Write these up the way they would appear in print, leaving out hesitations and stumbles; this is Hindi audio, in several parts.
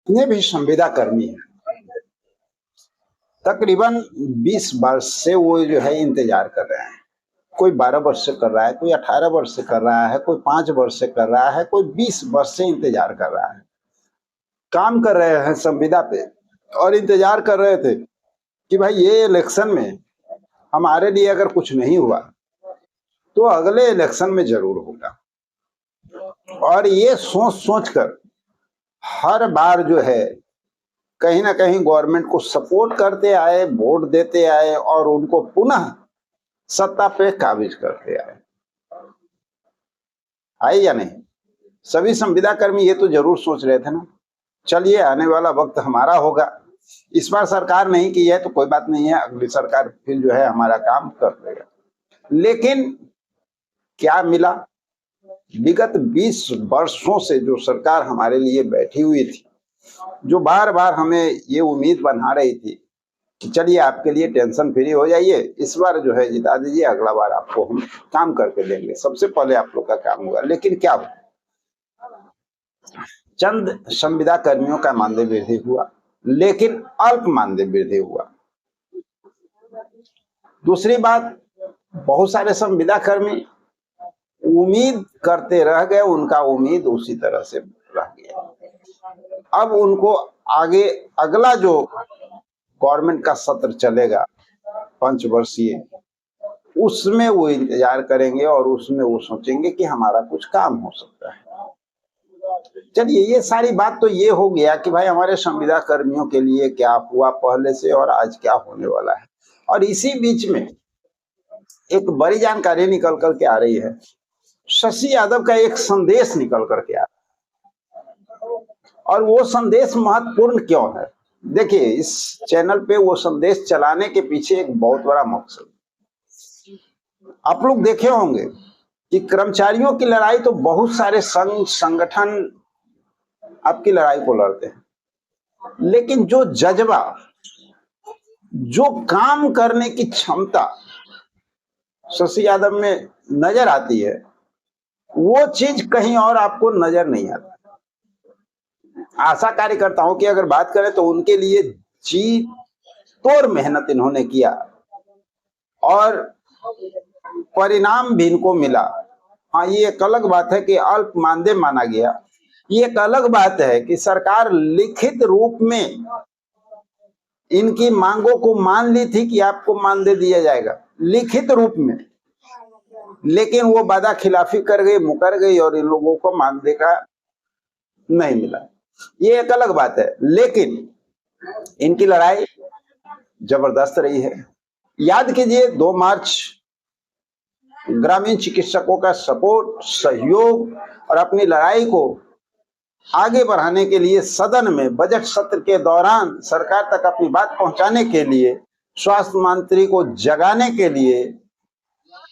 जितने भी संविदा कर्मी हैं, तकरीबन 20 वर्ष से वो जो है इंतजार कर रहे हैं। कोई 12 वर्ष से कर रहा है, कोई 18 वर्ष से कर रहा है, कोई 5 वर्ष से कर रहा है, कोई 20 वर्ष से इंतजार कर रहा है। काम कर रहे हैं संविदा पे और इंतजार कर रहे थे कि भाई ये इलेक्शन में हमारे लिए अगर कुछ नहीं हुआ तो अगले इलेक्शन में जरूर होगा। और ये सोच सोच कर हर बार जो है कहीं ना कहीं गवर्नमेंट को सपोर्ट करते आए, वोट देते आए और उनको पुनः सत्ता पे काबिज करते आए या नहीं। सभी संविदा कर्मी ये तो जरूर सोच रहे थे ना, चलिए आने वाला वक्त हमारा होगा, इस बार सरकार नहीं की है तो कोई बात नहीं है, अगली सरकार फिर जो है हमारा काम कर देगा। लेकिन क्या मिला? विगत 20 वर्षों से जो सरकार हमारे लिए बैठी हुई थी, जो बार बार हमें ये उम्मीद बना रही थी कि चलिए आपके लिए टेंशन फ्री हो जाइए, इस बार जो है जिता दीजिए, अगला बार आपको हम काम करके देंगे, सबसे पहले आप लोग का काम हुआ। लेकिन क्या हुआ? चंद संविदा कर्मियों का मानदेय वृद्धि हुआ, लेकिन अल्प मानदेय वृद्धि हुआ। दूसरी बात, बहुत सारे संविदा कर्मी उम्मीद करते रह गए, उनका उम्मीद उसी तरह से रह गया। अब उनको आगे अगला जो गवर्नमेंट का सत्र चलेगा 5 वर्षीय, उसमें वो इंतजार करेंगे और उसमें वो सोचेंगे कि हमारा कुछ काम हो सकता है। चलिए, ये सारी बात तो ये हो गया कि भाई हमारे संविदा कर्मियों के लिए क्या हुआ पहले से और आज क्या होने वाला है। और इसी बीच में एक बड़ी जानकारी निकल करके आ रही है, शशि यादव का एक संदेश निकल करके आ रहा है। और वो संदेश महत्वपूर्ण क्यों है? देखिए, इस चैनल पे वो संदेश चलाने के पीछे एक बहुत बड़ा मकसद, आप लोग देखे होंगे कि कर्मचारियों की लड़ाई तो बहुत सारे संघ संगठन आपकी लड़ाई को लड़ते हैं, लेकिन जो जज्बा, जो काम करने की क्षमता शशि यादव में नजर आती है, वो चीज कहीं और आपको नजर नहीं आती। आशा कार्यकर्ताओं की अगर बात करें तो उनके लिए जी तोड़ मेहनत इन्होंने किया और परिणाम भी इनको मिला। हाँ, ये एक अलग बात है कि अल्प मानदेय माना गया, ये एक अलग बात है कि सरकार लिखित रूप में इनकी मांगों को मान ली थी कि आपको मानदेय दिया जाएगा लिखित रूप में, लेकिन वो वादा खिलाफी कर गई, मुकर गई और इन लोगों को मानदेय का नहीं मिला। ये एक अलग बात है, लेकिन इनकी लड़ाई जबरदस्त रही है। याद कीजिए, 2 मार्च ग्रामीण चिकित्सकों का सपोर्ट, सहयोग और अपनी लड़ाई को आगे बढ़ाने के लिए सदन में बजट सत्र के दौरान सरकार तक अपनी बात पहुंचाने के लिए, स्वास्थ्य मंत्री को जगाने के लिए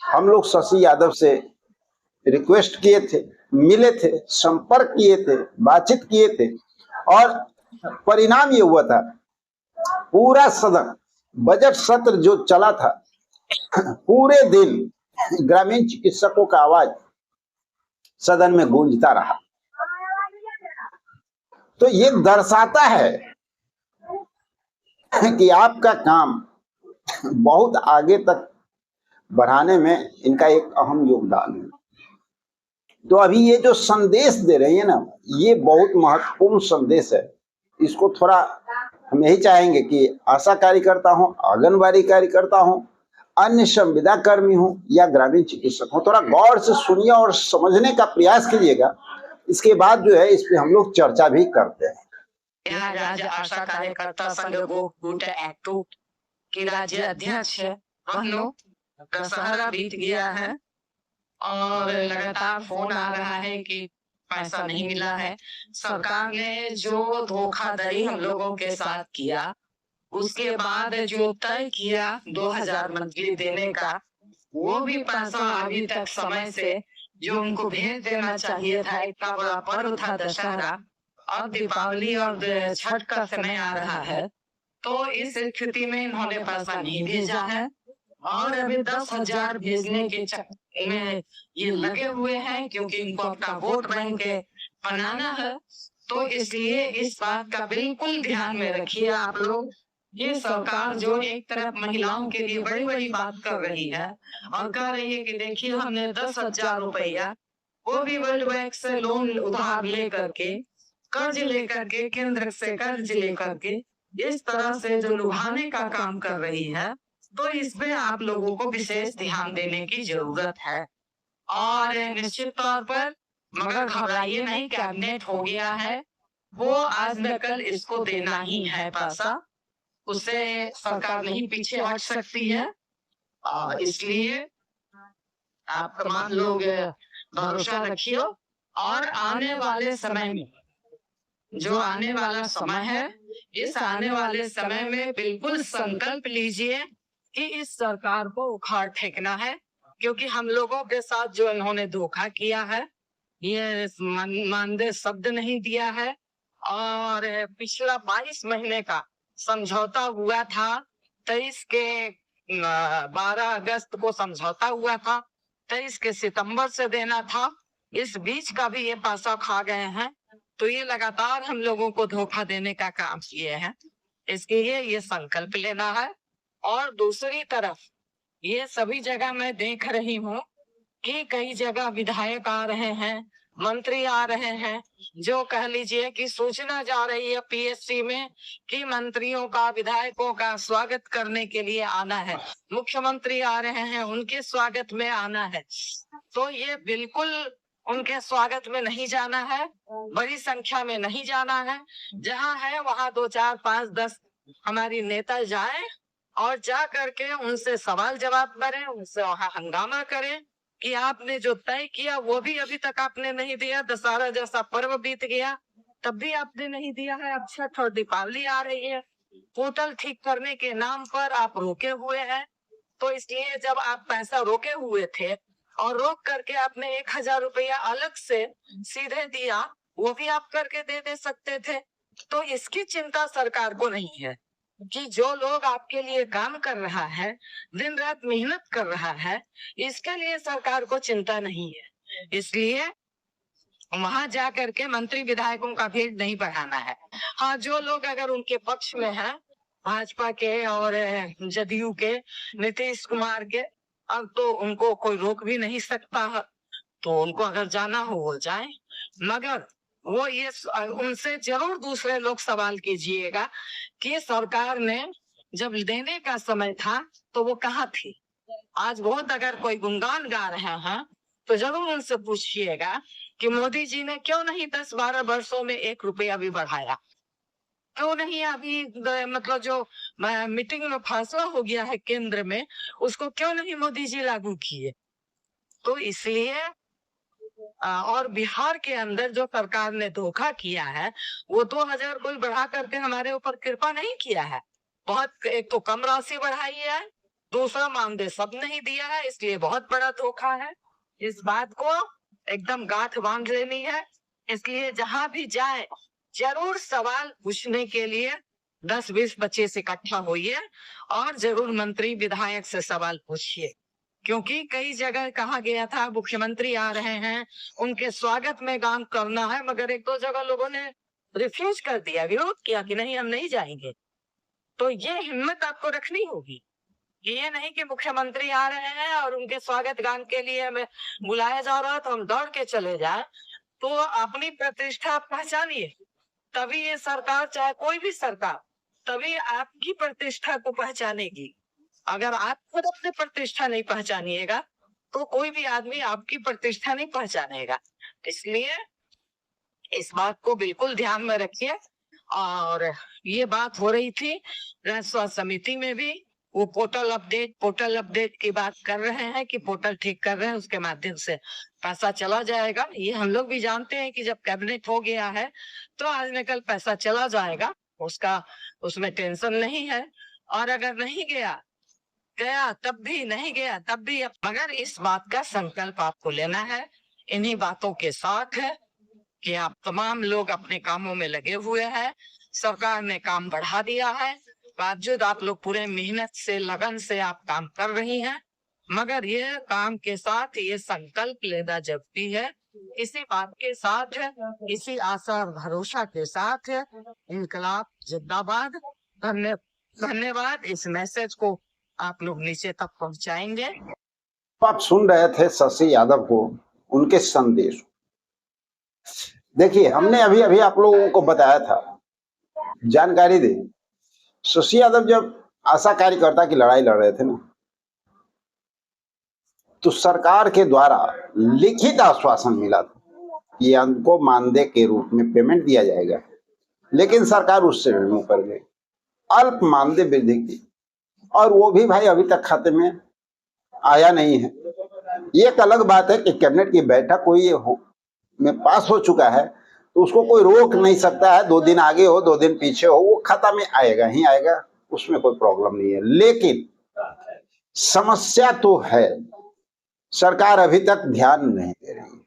हम लोग शशि यादव से रिक्वेस्ट किए थे, मिले थे, संपर्क किए थे, बातचीत किए थे और परिणाम ये हुआ था, पूरा सदन, बजट सत्र जो चला था, पूरे दिन ग्रामीण चिकित्सकों का आवाज सदन में गूंजता रहा। तो ये दर्शाता है कि आपका काम बहुत आगे तक बढ़ाने में इनका एक अहम योगदान है। तो अभी ये जो संदेश दे रही है ना, ये बहुत महत्वपूर्ण संदेश है। इसको थोड़ा हम यही चाहेंगे कि आशा कार्यकर्ता हो, आंगनबाड़ी कार्यकर्ता हो, अन्य संविदा कर्मी हो या ग्रामीण चिकित्सक हो, थोड़ा गौर से सुनिए और समझने का प्रयास कीजिएगा। इसके बाद जो है इस पे हम लोग चर्चा भी करते हैं। यहाँ राज्य आशा कार्यकर्ता संघ गोकुट एक्टू की राज्य अध्यक्ष है। हम लोग दशहरा बीत गया है और लगातार फोन आ रहा है कि पैसा नहीं मिला है। सरकार ने जो धोखाधड़ी हम लोगों के साथ किया, उसके बाद जो तय किया 2000 मंथली देने का, वो भी पैसा अभी तक समय से जो उनको भेज देना चाहिए था। इतना बड़ा पर्व था दशहरा, अब दीपावली और छठ का समय आ रहा है, तो इस स्थिति में इन्होंने पैसा नहीं भेजा है और अभी 10,000 भेजने के चक्कर में ये लगे हुए हैं, क्योंकि इनको अपना वोट बैंक बनाना है। तो इसलिए इस बात का बिल्कुल ध्यान में रखिए आप लोग। ये सरकार जो एक तरफ महिलाओं के लिए बड़ी बड़ी बात कर रही है और कह रही है कि देखिए हमने 10,000 रुपया वो भी वर्ल्ड बैंक से लोन उधार लेकर के, कर्ज लेकर के, केंद्र से कर्ज लेकर के इस तरह से जो लुभाने का काम कर रही है, तो इसमें आप लोगों को विशेष ध्यान देने की जरूरत है। और निश्चित तौर पर मगर घबराइए नहीं, कैबिनेट हो गया है, वो आज न कल इसको देना ही है पैसा, उससे सरकार नहीं पीछे हट सकती है। इसलिए आप तमाम लोग भरोसा रखिए और आने वाले समय में जो आने वाला समय है, इस आने वाले समय में बिल्कुल संकल्प लीजिए कि इस सरकार को उखाड़ फेंकना है, क्योंकि हम लोगों के साथ जो इन्होंने धोखा किया है, ये मानदेय शब्द नहीं दिया है और पिछला 22 महीने का समझौता हुआ था, 23 के 12 अगस्त को समझौता हुआ था, 23 के सितंबर से देना था, इस बीच का भी ये पैसा खा गए हैं। तो ये लगातार हम लोगों को धोखा देने का काम किए हैं, इसके लिए ये संकल्प लेना है। और दूसरी तरफ ये सभी जगह मैं देख रही हूँ कि कई जगह विधायक आ रहे हैं, मंत्री आ रहे हैं, जो कह लीजिए कि सूचना जा रही है पीएससी में कि मंत्रियों का, विधायकों का स्वागत करने के लिए आना है, मुख्यमंत्री आ रहे हैं, उनके स्वागत में आना है। तो ये बिल्कुल उनके स्वागत में नहीं जाना है, बड़ी संख्या में नहीं जाना है। जहाँ है वहाँ 2, 4, 5, 10 हमारी नेता जाए और जा करके उनसे सवाल जवाब करें, उनसे वहाँ हंगामा करें कि आपने जो तय किया वो भी अभी तक आपने नहीं दिया। दशहरा जैसा पर्व बीत गया तब भी आपने नहीं दिया है। अब छठ और दीपावली आ रही है, पोर्टल ठीक करने के नाम पर आप रोके हुए हैं। तो इसलिए जब आप पैसा रोके हुए थे और रोक करके आपने 1,000 रुपया अलग से सीधे दिया, वो भी आप करके दे सकते थे। तो इसकी चिंता सरकार को नहीं है कि जो लोग आपके लिए काम कर रहा है, दिन रात मेहनत कर रहा है, इसके लिए सरकार को चिंता नहीं है। इसलिए वहां जा करके मंत्री विधायकों का भीड़ नहीं बढ़ाना है। हाँ, जो लोग अगर उनके पक्ष में हैं, भाजपा के और जदयू के, नीतीश कुमार के, अब तो उनको कोई रोक भी नहीं सकता है, तो उनको अगर जाना हो वो जाए। मगर वो ये उनसे जरूर दूसरे लोग सवाल कीजिएगा कि सरकार ने जब देने का समय था तो वो कहाँ थी। आज बहुत अगर कोई गुणगान गा रहे हैं तो जरूर उनसे पूछिएगा कि मोदी जी ने क्यों नहीं 10-12 वर्षों में 1 रुपया भी बढ़ाया, क्यों नहीं अभी मतलब जो मीटिंग में फैसला हो गया है केंद्र में, उसको क्यों नहीं मोदी जी लागू किए। तो इसलिए और बिहार के अंदर जो सरकार ने धोखा किया है, वो 2,000 कोई बढ़ा करके हमारे ऊपर कृपा नहीं किया है। बहुत, एक तो कम राशि बढ़ाई है, दूसरा मानदेय सब नहीं दिया है, इसलिए बहुत बड़ा धोखा है। इस बात को एकदम गांठ बांध लेनी है। इसलिए जहां भी जाए जरूर सवाल पूछने के लिए 10-20 25 इकट्ठा होइए और जरूर मंत्री विधायक से सवाल पूछिए, क्योंकि कई जगह कहा गया था मुख्यमंत्री आ रहे हैं, उनके स्वागत में काम करना है, मगर 1-2 जगह लोगों ने रिफ्यूज कर दिया, विरोध किया कि नहीं हम नहीं जाएंगे। तो ये हिम्मत आपको रखनी होगी, ये नहीं कि मुख्यमंत्री आ रहे हैं और उनके स्वागत गान के लिए हमें बुलाया जा रहा है तो हम दौड़ के चले जाए। तो अपनी प्रतिष्ठा आप पहचानिए, तभी ये सरकार, चाहे कोई भी सरकार, तभी आपकी प्रतिष्ठा को पहचानेगी। अगर आप खुद अपनी प्रतिष्ठा नहीं पहचानिएगा तो कोई भी आदमी आपकी प्रतिष्ठा नहीं पहचानेगा। इसलिए इस बात को बिल्कुल ध्यान में रखिए। और ये बात हो रही थी राज्य समिति में भी, वो पोर्टल अपडेट की बात कर रहे हैं कि पोर्टल ठीक कर रहे हैं, उसके माध्यम से पैसा चला जाएगा। ये हम लोग भी जानते हैं कि जब कैबिनेट हो गया है तो आज न कल पैसा चला जाएगा, उसका उसमें टेंशन नहीं है। और अगर नहीं गया तब भी, नहीं गया तब भी, मगर इस बात का संकल्प आपको लेना है। इन्हीं बातों के साथ है कि आप तमाम लोग अपने कामों में लगे हुए हैं, सरकार ने काम बढ़ा दिया है, बावजूद आप लोग पूरे मेहनत से, लगन से आप काम कर रही हैं। मगर ये काम के साथ ये संकल्प लेना जरूरी है इसी बात के साथ, इसी आशा और भरोसा के साथ, इनकलाब जिंदाबाद। धन्यवाद। इस मैसेज को आप लोग नीचे तक पहुंचाएंगे। आप सुन रहे थे शशि यादव को, उनके संदेश। देखिए, हमने अभी अभी आप लोगों को बताया था, जानकारी दी, शशि यादव जब आशा कार्यकर्ता की लड़ाई लड़ रहे थे ना, तो सरकार के द्वारा लिखित आश्वासन मिला था कि उनको मानदेय के रूप में पेमेंट दिया जाएगा, लेकिन सरकार उससे रिमूव कर गई, अल्प मानदेय वृद्धि की, और वो भी भाई अभी तक खाते में आया नहीं है। ये एक अलग बात है कि कैबिनेट की बैठक कोई में पास हो चुका है, तो उसको कोई रोक नहीं सकता है, 2 दिन आगे हो 2 दिन पीछे हो, वो खाता में आएगा ही आएगा, उसमें कोई प्रॉब्लम नहीं है। लेकिन समस्या तो है, सरकार अभी तक ध्यान नहीं दे रही है।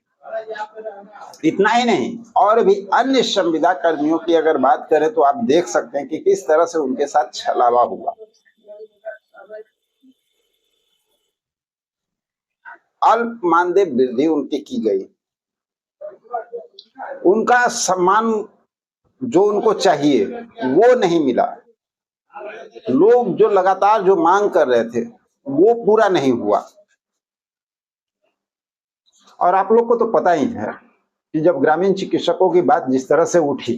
इतना ही नहीं, और भी अन्य संविदा कर्मियों की अगर बात करें तो आप देख सकते हैं कि किस तरह से उनके साथ छलावा हुआ। अल्प मानदेय वृद्धि उनकी की गई, उनका सम्मान जो उनको चाहिए वो नहीं मिला, लोग जो लगातार जो मांग कर रहे थे वो पूरा नहीं हुआ। और आप लोग को तो पता ही है कि जब ग्रामीण चिकित्सकों की बात जिस तरह से उठी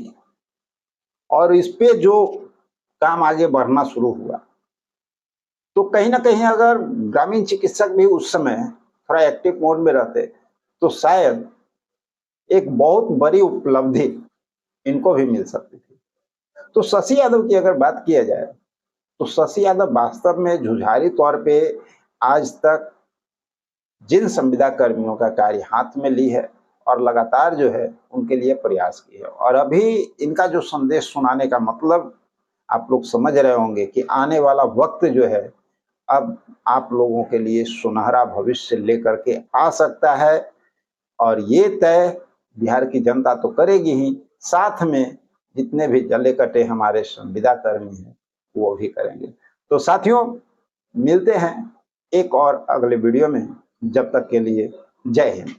और इस पे जो काम आगे बढ़ना शुरू हुआ, तो कहीं ना कहीं अगर ग्रामीण चिकित्सक भी उस समय थोड़ा एक्टिव मोड में रहते तो शायद एक बहुत बड़ी उपलब्धि इनको भी मिल सकती थी। तो शशि यादव की अगर बात किया जाए तो शशि यादव वास्तव में जुझारी तौर पे आज तक जिन संविदा कर्मियों का कार्य हाथ में ली है और लगातार जो है उनके लिए प्रयास किए है, और अभी इनका जो संदेश सुनाने का मतलब आप लोग समझ रहे होंगे कि आने वाला वक्त जो है अब आप लोगों के लिए सुनहरा भविष्य लेकर के आ सकता है, और ये तय बिहार की जनता तो करेगी ही, साथ में जितने भी जले कटे हमारे संविदा कर्मी हैं वो भी करेंगे। तो साथियों, मिलते हैं एक और अगले वीडियो में, जब तक के लिए जय हिंद।